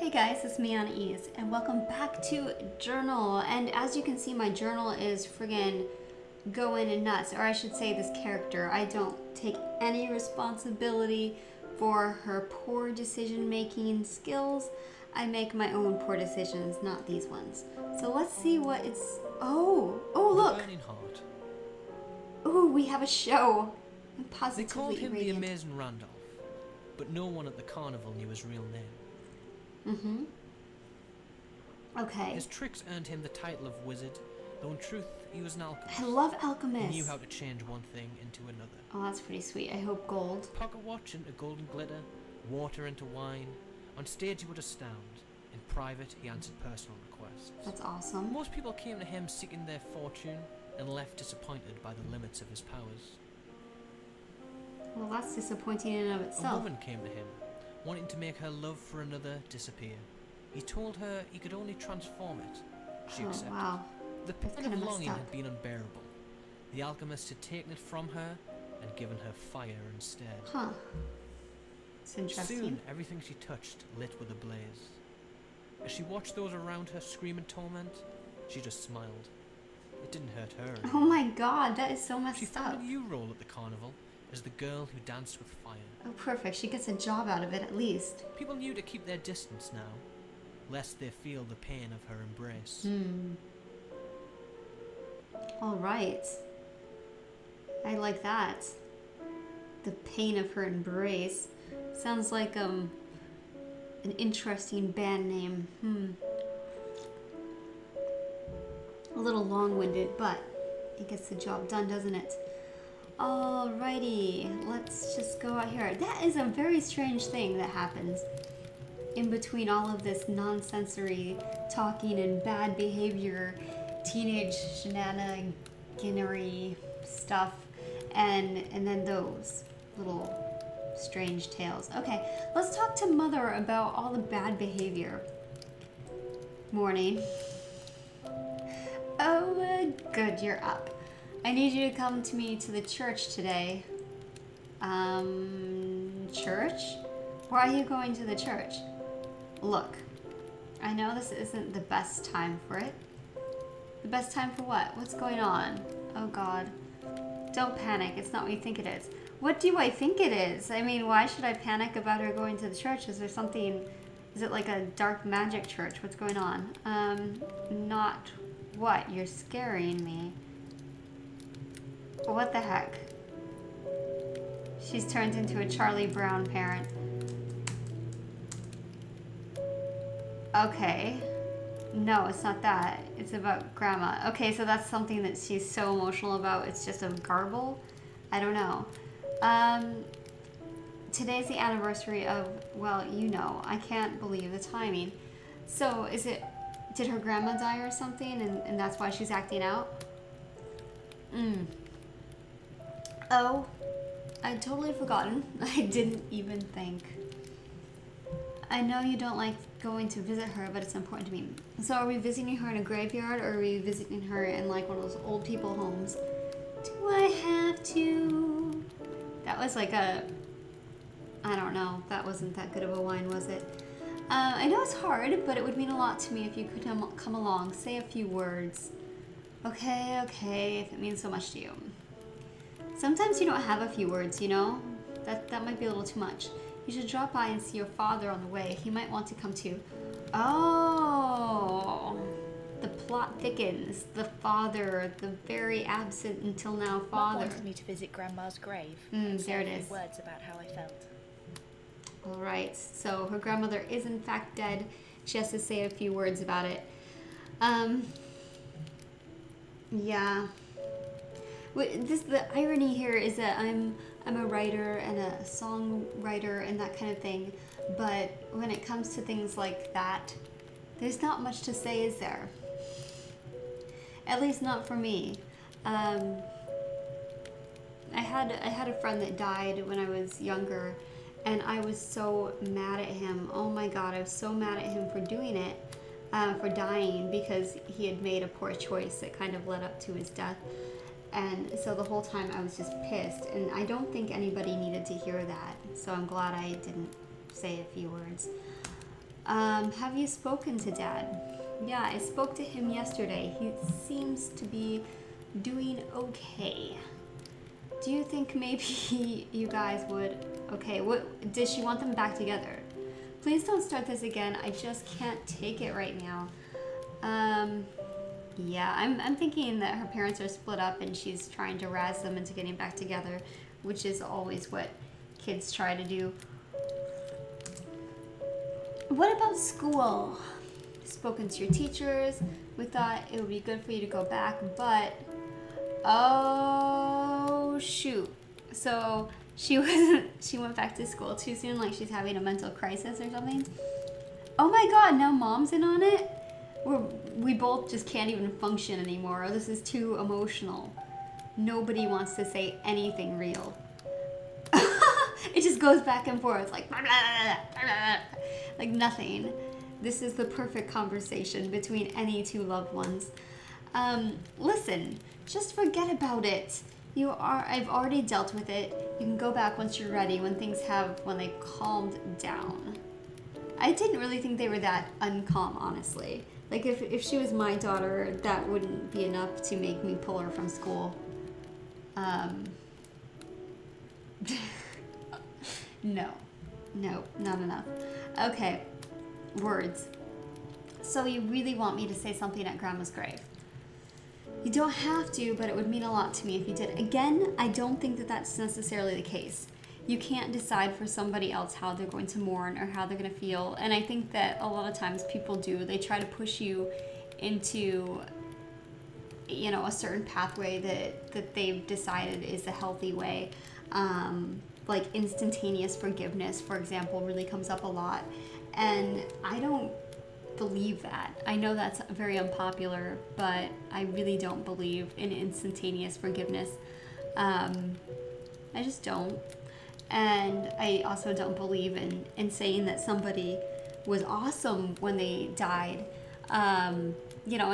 Hey guys, it's me Anais, and welcome back to Journal. And as you can see, my journal is friggin' going nuts, or I should say this character. I don't take any responsibility for her poor decision-making skills. I make my own poor decisions, not these ones. So let's see what it's... Oh, look! Burning Heart. Oh, we have a show. I'm They positively called him radiant. the Amazing Randolph, but no one at the carnival knew his real name. Okay. His tricks earned him the title of wizard, though in truth he was an alchemist. I love He alchemists. knew how to change one thing into another. Oh, that's pretty sweet. I hope gold. Pocket watch into golden glitter, water into wine. On stage he would astound. In private he answered personal requests. That's awesome. Most people came to him seeking their fortune and left disappointed by the limits of his powers. Well, that's disappointing in and of A itself. woman came to him, wanting to make her love for another disappear. He told her he could only transform it. She Oh, accepted. wow. The That's pain kinda of messed longing up. had been unbearable. The alchemist had taken it from her and given her fire instead. Huh. It's interesting. Soon, everything she touched lit with a blaze. As she watched those around her scream in torment, she just smiled. It didn't hurt her Oh anymore. my god, that is so She messed found up. a new role at the carnival as the girl who danced with fire. Oh, perfect. She gets a job out of it at least. People knew to keep their distance now, lest they feel the pain of her embrace. Alright. I like that. The pain of her embrace. Sounds like, an interesting band name. A little long-winded, but it gets the job done, doesn't it? Alrighty, let's just go out here. That is a very strange thing that happens in between all of this nonsensory talking and bad behavior, teenage shenaniganery stuff, and then those little strange tales. Okay, let's talk to Mother about all the bad behavior. Morning. Oh, good, you're up. I need you to come to me to the church today. Church? Why are you going to the church? Look, I know this isn't the best time for it. The best time for what? What's going on? Oh god. Don't panic, it's not what you think it is. What do I think it is? I mean, why should I panic about her going to the church? Is there something... Is it like a dark magic church? What's going on? Not what? You're scaring me. What the heck? She's turned into a Charlie Brown parent. Okay. No, it's not that. It's about Grandma. Okay, so that's something that she's so emotional about. It's just a garble? I don't know. Today's the anniversary of, well, you know, I can't believe the timing. So, is it, did her grandma die or something and that's why she's acting out? Oh, I'd totally forgotten. I didn't even think. I know you don't like going to visit her, but it's important to me. So are we visiting her in a graveyard, or are we visiting her in like one of those old people homes? Do I have to? That was like a... I don't know. That wasn't that good of a line, was it? I know it's hard, but it would mean a lot to me if you could come along. Say a few words. Okay, if it means so much to you. Sometimes you don't have a few words, you know? That might be a little too much. You should drop by and see your father on the way. He might want to come too. Oh, the plot thickens. The father, the very absent until now Mum father. wanted me to visit Grandma's grave and There it say a is. few words about how I felt. All right, so her grandmother is in fact dead. She has to say a few words about it. Yeah. The irony here is that I'm a writer and a songwriter and that kind of thing, but when it comes to things like that, there's not much to say, is there? At least not for me. I had a friend that died when I was younger, and I was so mad at him. Oh my god, I was so mad at him for doing it, for dying, because he had made a poor choice that kind of led up to his death. And so the whole time I was just pissed, and I don't think anybody needed to hear that, so I'm glad I didn't say a few words. Have you spoken to Dad? Yeah, I spoke to him yesterday. He seems to be doing okay. Do you think maybe you guys would... Okay, what does she want them back together? Please don't start this again. I just can't take it right now. Yeah, I'm thinking that her parents are split up and she's trying to razz them into getting back together, which is always what kids try to do. What about school? Spoken to your teachers. We thought it would be good for you to go back, but oh shoot. So she went back to school too soon, like she's having a mental crisis or something. Oh my god, now mom's in on it? We both just can't even function anymore. This is too emotional. Nobody wants to say anything real. It just goes back and forth like blah, blah, blah, blah, blah, like nothing. This is the perfect conversation between any two loved ones. Listen, just forget about it. I've already dealt with it. You can go back once you're ready, when they calmed down. I didn't really think they were that uncalm, honestly. Like if she was my daughter, that wouldn't be enough to make me pull her from school. No, not enough. Okay, words. So you really want me to say something at Grandma's grave? You don't have to, but it would mean a lot to me if you did. Again, I don't think that that's necessarily the case. You can't decide for somebody else how they're going to mourn or how they're going to feel. And I think that a lot of times people do. They try to push you into, a certain pathway that they've decided is a healthy way. Like instantaneous forgiveness, for example, really comes up a lot. And I don't believe that. I know that's very unpopular, but I really don't believe in instantaneous forgiveness. I just don't. And I also don't believe in saying that somebody was awesome when they died, and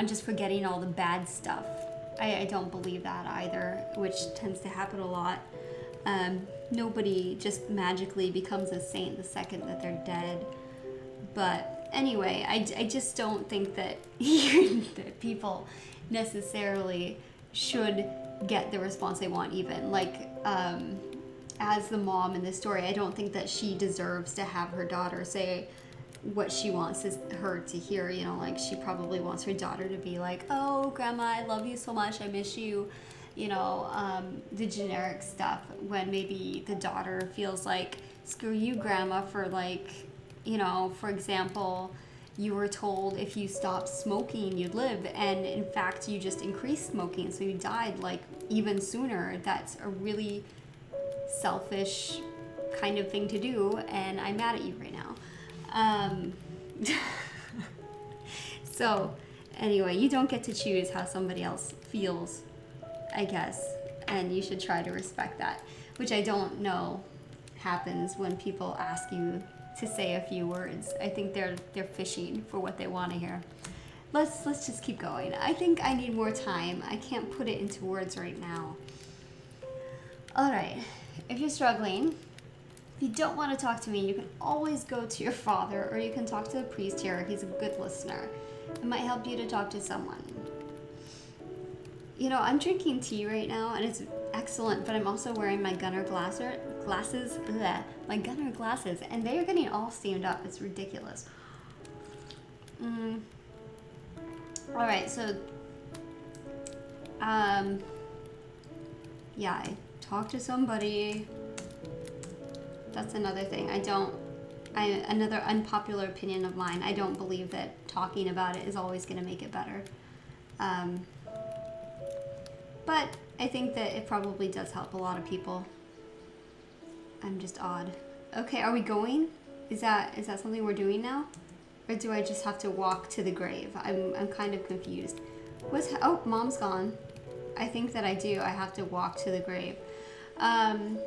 just forgetting all the bad stuff. I don't believe that either, which tends to happen a lot. Nobody just magically becomes a saint the second that they're dead. But anyway, I just don't think that, that people necessarily should get the response they want even. Like, as the mom in this story, I don't think that she deserves to have her daughter say what she wants her to hear. Like she probably wants her daughter to be like, oh, Grandma, I love you so much, I miss you. The generic stuff, when maybe the daughter feels like, screw you, Grandma, for like, for example, you were told if you stopped smoking, you'd live. And in fact, you just increased smoking. So you died like even sooner. That's a really selfish kind of thing to do. And I'm mad at you right now. So anyway, you don't get to choose how somebody else feels, I guess. And you should try to respect that, which I don't know happens when people ask you to say a few words. I think they're fishing for what they want to hear. Let's just keep going. I think I need more time. I can't put it into words right now. All right. If you're struggling, if you don't want to talk to me, you can always go to your father, or you can talk to the priest here. He's a good listener. It might help you to talk to someone. I'm drinking tea right now, and it's excellent, but I'm also wearing my Gunner glasses, and they are getting all steamed up. It's ridiculous. All right, so, yeah, I talked to somebody. That's another thing. Another unpopular opinion of mine. I don't believe that talking about it is always going to make it better. But I think that it probably does help a lot of people. I'm just odd. Okay, are we going? Is that something we're doing now? Or do I just have to walk to the grave? I'm kind of confused. Oh, Mom's gone. I think that I do. I have to walk to the grave. I'm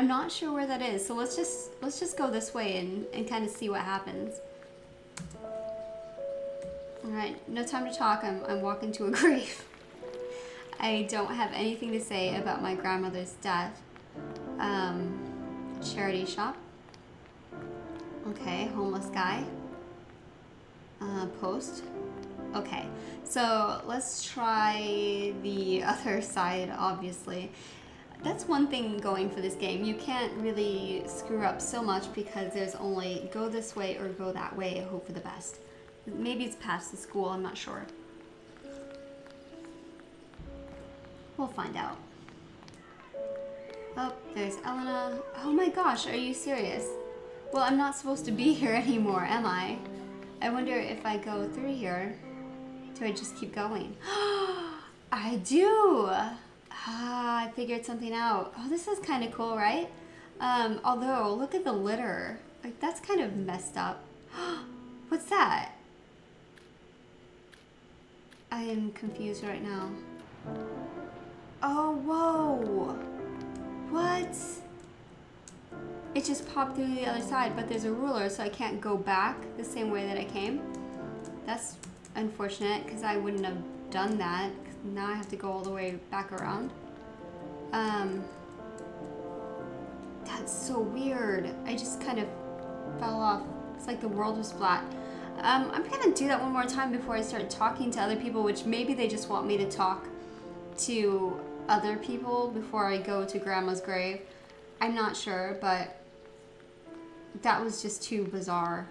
not sure where that is, so let's just go this way and kind of see what happens. Alright, no time to talk. I'm walking to a grave. I don't have anything to say about my grandmother's death. Charity shop. Okay, homeless guy. Post. Okay, so let's try the other side, obviously. That's one thing going for this game. You can't really screw up so much because there's only go this way or go that way, hope for the best. Maybe it's past the school, I'm not sure. We'll find out. Oh, there's Elena. Oh my gosh, are you serious? Well, I'm not supposed to be here anymore, am I? I wonder if I go through here, do I just keep going? I do! Ah, I figured something out. Oh, this is kind of cool, right? Although, look at the litter. Like, that's kind of messed up. What's that? I am confused right now. Oh, whoa! What? It just popped through the other side, but there's a ruler, so I can't go back the same way that I came. That's unfortunate, because I wouldn't have done that. Now I have to go all the way back around. That's so weird. I just kind of fell off. It's like the world was flat. I'm gonna do that one more time before I start talking to other people, which maybe they just want me to talk to other people before I go to Grandma's grave. I'm not sure, but that was just too bizarre.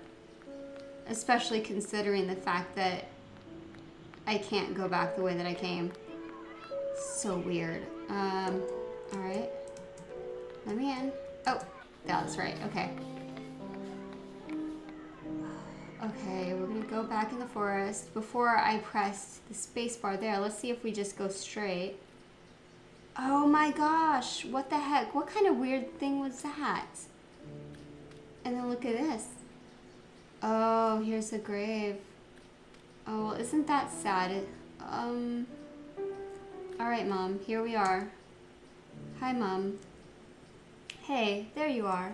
Especially considering the fact that I can't go back the way that I came. So weird. Alright. Let me in. Oh, that's right. Okay. Okay, we're gonna go back in the forest. Before I pressed the space bar there, let's see if we just go straight. Oh my gosh, what the heck? What kind of weird thing was that? And then look at this. Oh, here's the grave. Oh, well, isn't that sad? Alright, Mom, here we are. Hi, Mom. Hey, there you are.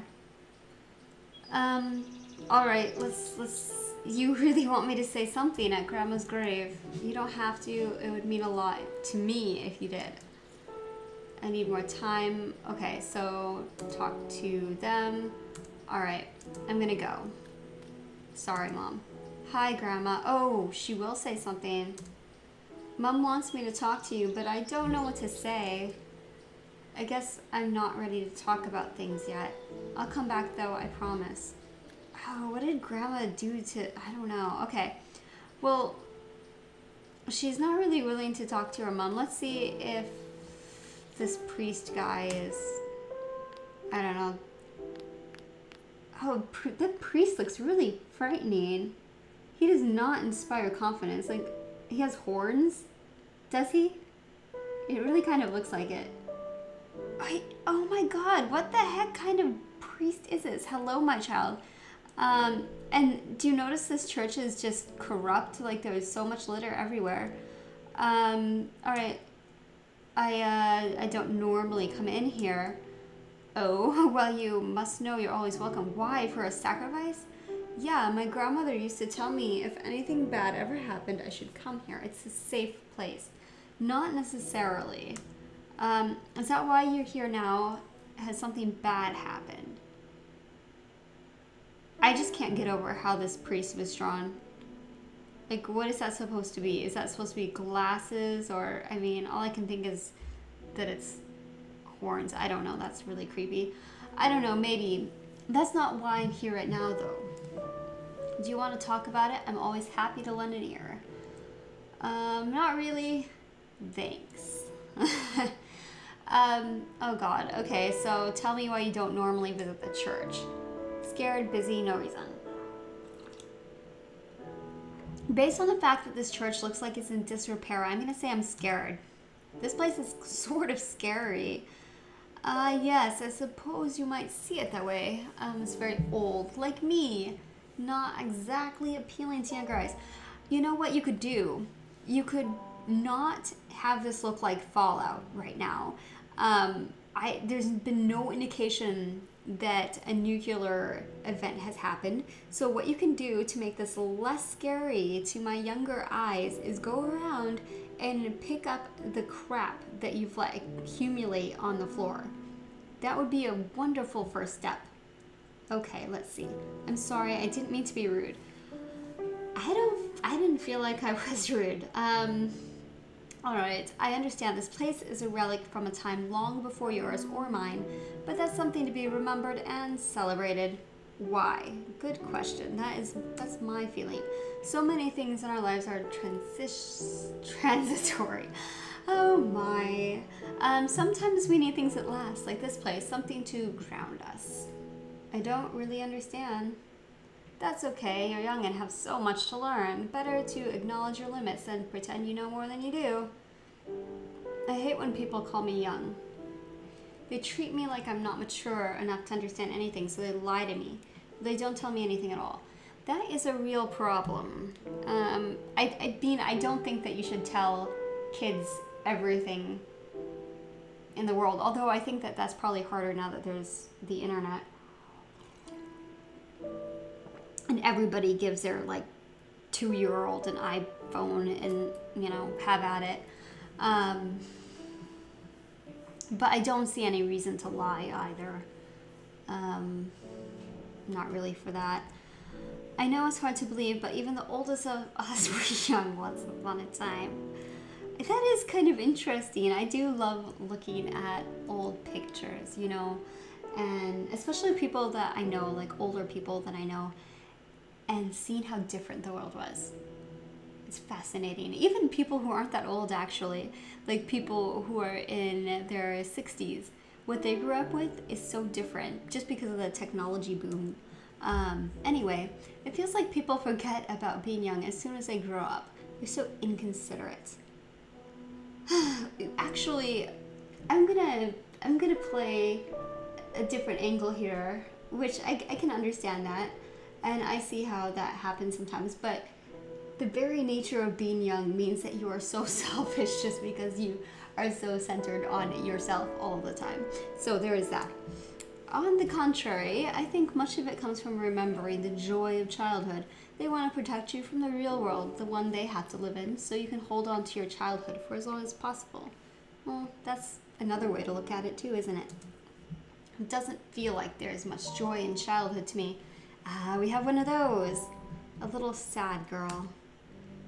Alright, let's... You really want me to say something at Grandma's grave? You don't have to. It would mean a lot to me if you did. I need more time. Okay, so talk to them. Alright, I'm gonna go. Sorry, Mom. Hi, Grandma. Oh, she will say something. Mom wants me to talk to you, but I don't know what to say. I guess I'm not ready to talk about things yet. I'll come back though, I promise. Oh, what did Grandma do to... I don't know. Okay. Well, she's not really willing to talk to her mom. Let's see if this priest guy is... I don't know. Oh, the priest looks really frightening. He does not inspire confidence. Like, he has horns? Does he? It really kind of looks like it. Oh my god, what the heck kind of priest is this? Hello, my child. And do you notice this church is just corrupt? Like, there's so much litter everywhere. Alright. I don't normally come in here. Oh, well, you must know you're always welcome. Why? For a sacrifice? Yeah, my grandmother used to tell me if anything bad ever happened, I should come here. It's a safe place. Not necessarily. Is that why you're here now? Has something bad happened? I just can't get over how this priest was drawn. Like, what is that supposed to be? Is that supposed to be glasses? Or, I mean, all I can think is that it's horns. I don't know. That's really creepy. I don't know. Maybe. That's not why I'm here right now, though. Do you want to talk about it? I'm always happy to lend an ear. Not really. Thanks. Oh god. Okay, so tell me why you don't normally visit the church. Scared, busy, no reason. Based on the fact that this church looks like it's in disrepair, I'm gonna say I'm scared. This place is sort of scary. Yes, I suppose you might see it that way. It's very old, like me. Not exactly appealing to younger eyes. You know what you could do? You could not have this look like Fallout right now. There's been no indication that a nuclear event has happened. So what you can do to make this less scary to my younger eyes is go around and pick up the crap that you've let accumulate on the floor. That would be a wonderful first step. Okay, let's see. I'm sorry, I didn't mean to be rude. I didn't feel like I was rude. Alright, I understand this place is a relic from a time long before yours or mine, but that's something to be remembered and celebrated. Why? Good question. That's my feeling. So many things in our lives are transitory. Oh my. Sometimes we need things that last, like this place, something to ground us. I don't really understand. That's okay, you're young and have so much to learn. Better to acknowledge your limits than pretend you know more than you do. I hate when people call me young. They treat me like I'm not mature enough to understand anything, so they lie to me. They don't tell me anything at all. That is a real problem. I don't think that you should tell kids everything in the world, although I think that that's probably harder now that there's the internet. And everybody gives their, like, 2-year-old an iPhone and, you know, have at it. But I don't see any reason to lie either. Not really for that. I know it's hard to believe, but even the oldest of us were young once upon a time. That is kind of interesting. I do love looking at old pictures, you know, and especially people that I know, like older people that I know, and seeing how different the world was. It's fascinating. Even people who aren't that old, actually, like people who are in their 60s, what they grew up with is so different just because of the technology boom. Anyway, it feels like people forget about being young as soon as they grow up. They're so inconsiderate. Actually, I'm gonna play a different angle here, which I can understand that, and I see how that happens sometimes, but the very nature of being young means that you are so selfish just because you are so centered on yourself all the time. So there is that. On the contrary, I think much of it comes from remembering the joy of childhood. They want to protect you from the real world, the one they have to live in, so you can hold on to your childhood for as long as possible. Well, that's another way to look at it too, isn't it? It doesn't feel like there's much joy in childhood to me. We have one of those. A little sad girl.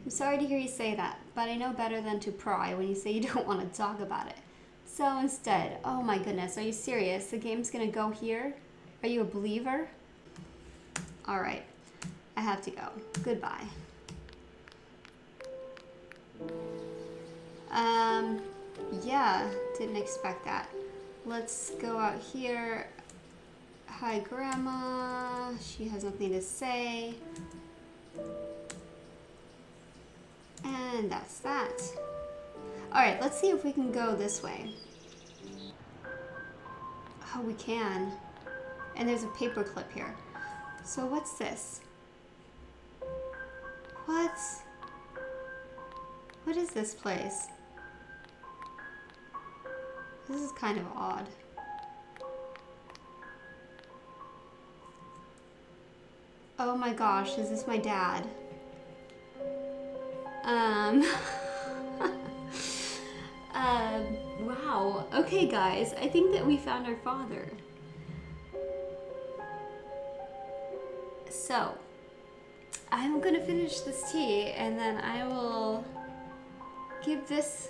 I'm sorry to hear you say that, but I know better than to pry when you say you don't want to talk about it. So instead, oh my goodness, are you serious? The game's gonna go here? Are you a believer? Alright, I have to go. Goodbye. Yeah, didn't expect that. Let's go out here. Hi, Grandma. She has nothing to say. And that's that. Alright, let's see if we can go this way. Oh, we can. And there's a paper clip here. So what's this? What? What is this place? This is kind of odd. Oh my gosh, is this my dad? Wow. Okay, guys, I think that we found our father. So, I'm gonna finish this tea and then I will give this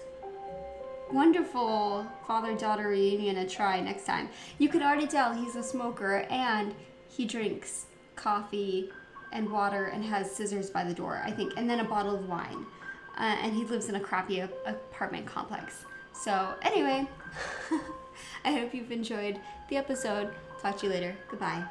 wonderful father-daughter reunion a try next time. You can already tell he's a smoker and he drinks coffee and water and has scissors by the door, I think, and then a bottle of wine. And he lives in a crappy apartment complex. So anyway, I hope you've enjoyed the episode. Talk to you later. Goodbye.